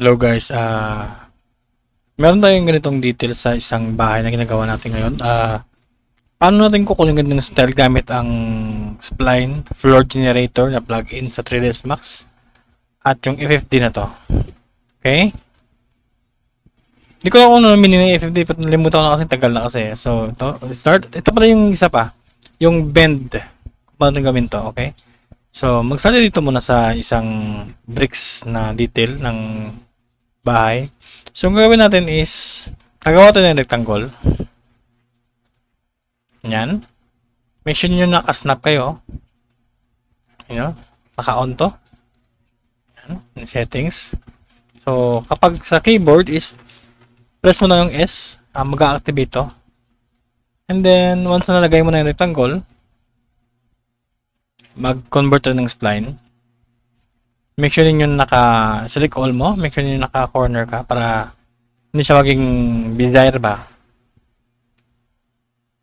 Hello guys, meron tayong ganitong details sa isang bahay na ginagawa natin ngayon. Paano natin kukunin ganitong style gamit ang spline floor generator na plug-in sa 3ds Max at yung FFD na to. Okay? Hindi ko ako ano meaning ng FFD, pero nalimutan ko na kasi tagal na kasi. So, start. Ito pala yung isa pa, yung bend. Kung paano natin gawin to, okay? So, mag-start dito muna sa isang bricks na detail ng bahay. So, ang gagawin natin is, gagawa tayo ng rectangle. Yan. Make sure nyo naka-snap kayo. Yan, naka-on to. Yan, in settings. So, kapag sa keyboard is, press mo na yung S, mag-activate to. And then, once na nalagay mo na yung rectangle, mag-convert to ng spline. Make sure ninyo naka-select all mo. Make sure ninyo naka-corner ka para hindi siya maging bizarre ba.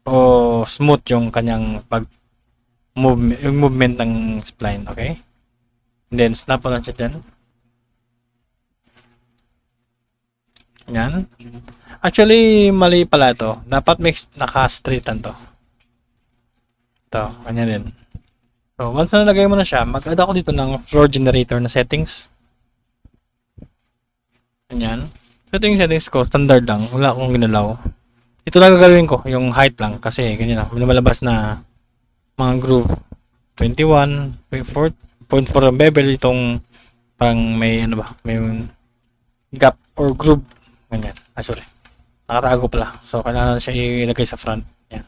O smooth yung kanyang movement ng spline. Okay? And then, snap mo lang siya dyan. Yan. Actually, mali pala to. Dapat naka-straightan to. Ito, kanya din. So, once na nalagay mo na siya, mag-add ako dito ng floor generator na settings. Ganyan. So, ito yung settings ko. Standard lang. Wala akong ginalaw. Ito lang gagawin ko. Yung height lang. Kasi, ganyan lang. May lumalabas na mga groove. 21.4 ang bevel. Itong parang may ano ba? May gap or groove. Ganyan. Sorry. Nakatago pala. So, kailangan siya ilagay sa front. Yan.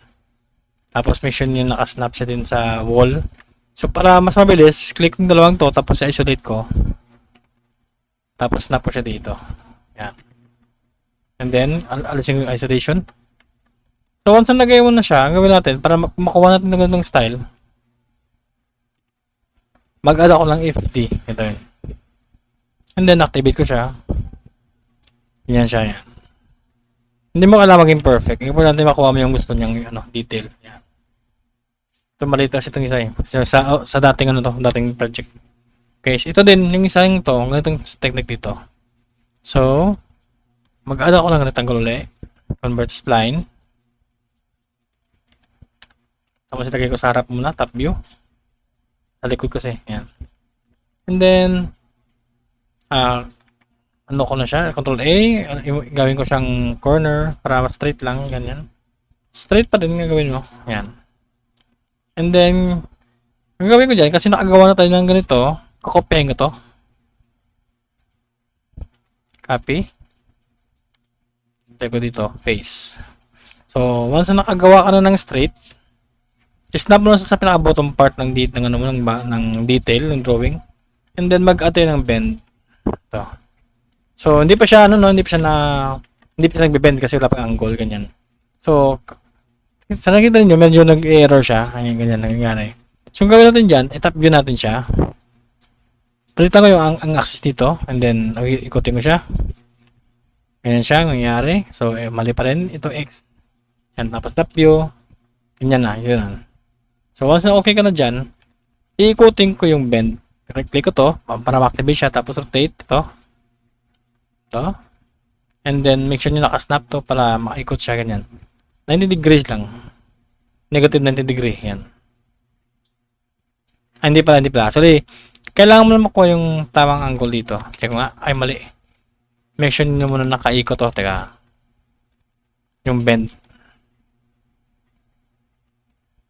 Tapos, make sure nyo nakasnap siya din sa wall. So, para mas mabilis, click yung dalawang to, tapos i-isolate ko. Tapos, snap ko siya dito. Yan. And then, alisin yung isolation. So, once na nagay mo na siya, ang gawin natin, para makuha natin ng ganitong style, mag-add ako ng FD. Ito yun. And then, activate ko siya. Yan siya, yan. Hindi mo kailangan maging perfect. Importante makuha mo yung gusto niyang detail. Yan. Ito maliit kasi itong isa eh. Sa dating dating project. Okay, so ito din, yung isang to, ganitong technique dito. So, mag-add ako ng rectangle ulit. Convert to spline. Tapos ilagay ko sa harap muna, top view. Sa likod kasi, yan. And then, ano ko na siya, Control A, gawin ko siyang corner para straight lang, ganyan. Straight pa din nga gawin mo, yan. And then, ang gawin ko dyan, kasi nakagawa na tayo ng ganito, kukopyahin ko to. Copy. Tayo ko dito, paste. So, once na nakagawa ka na ng straight, snap mo na sa pinaka-bottom part ng detail, ng drawing. And then, mag-add tayo ng bend. Ito. So, hindi pa siya, hindi pa siya nagbe-bend kasi wala pang angle, ganyan. So, sa nakita niyo medyo nag-error siya. Ayan, ganyan nangyayari. So, ang gawin natin dyan, i-top view natin siya. Palitan ko yung ang axis dito. And then, ikutin ko siya. Ganyan siya, nangyayari. So, mali pa rin. Ito X. Yan, tapos top view. Ganyan na, yun. So, once na okay ka na dyan, iikutin ko yung bend. Click ko to, para ma-activate siya. Tapos, rotate. Ito. And then, make sure nyo nakasnap to para makaikot siya, ganyan. 90 degrees lang. Negative 90 degree. Yan. Hindi pala. Sorry. Kailangan mo lang makuha yung tamang angle dito. Check nga. Ay, mali. Make sure nyo muna nakaikot to. Teka. Yung bend.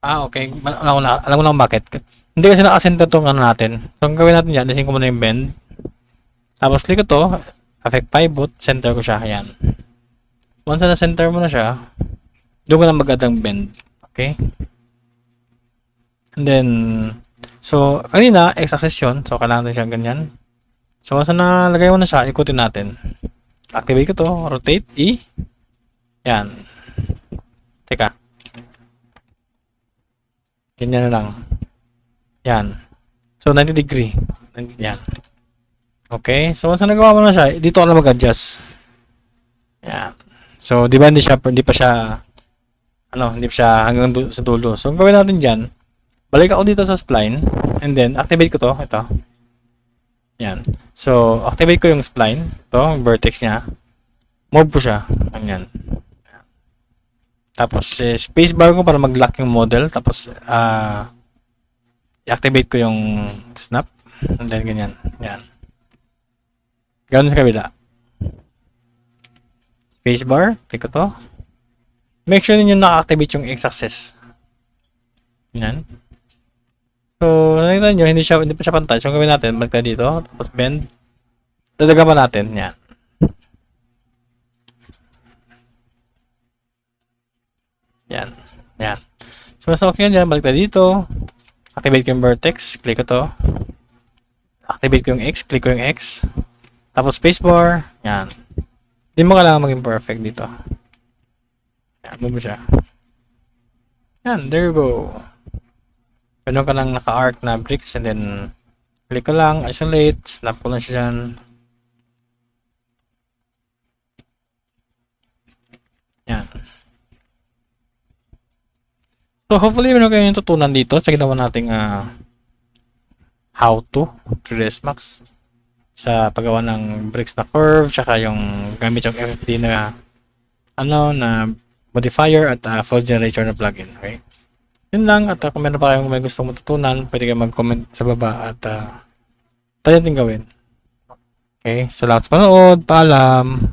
Okay. Alam ko na kung bakit. Hindi kasi nakasenter itong natin. So, ang gawin natin yan, lisin ko muna yung bend. Tapos, click ko to. Affect pivot. Center ko siya. Ayan. Once na center mo na siya, doon ko na mag-add ang bend. Okay? And then, so, kanina, x-axis yun. So, kailangan natin siya ganyan. So, once na lagay mo na siya, ikutin natin. Activate ko to. Rotate. E. Yan. Teka. Ganyan na lang. Yan. So, 90 degree. Yan. Okay? So, once na nagawa mo na siya, dito ka na mag-adjust. Yan. So, di ba hindi pa siya hanggang sa dulo. So, ang gawin natin dyan, balik ako dito sa spline, and then, activate ko to, ito. Yan. So, activate ko yung spline. Ito, yung vertex niya. Move ko siya. Ganyan. Tapos, spacebar ko para mag-lock yung model. Tapos, i-activate ko yung snap. And then, ganyan. Yan. Ganoon sa kabila. Spacebar. Click ko to. Make sure ninyo naka-activate yung x-axis. Yan. So, nakita nyo, hindi pa siya pantay. So, gawin natin, balik tayo dito. Tapos, bend. Dadagapan natin. Yan. Yan. Yan. So, mas okay yan dyan. Balik tayo dito. Activate ko yung vertex. Click ko to. Activate ko yung X. Click ko yung X. Tapos, spacebar. Yan. Hindi mo kailangan maging perfect dito. Yan. Move mo siya. Yan. There you go. Meron ka lang naka-arc na bricks and then click ko lang, isolate, snap ko lang siya dyan. Yan. So hopefully meron kayong tutunan dito sa ginawa nating how to 3ds Max sa paggawa ng bricks na curve, tsaka yung gamit yung FFD na na modifier at flow generator na plugin. Okay? Yun lang, at kung meron pa kayong may gustong matutunan, pwede kayo mag-comment sa baba at tayo natin gawin. Okay, salamat sa panood, paalam!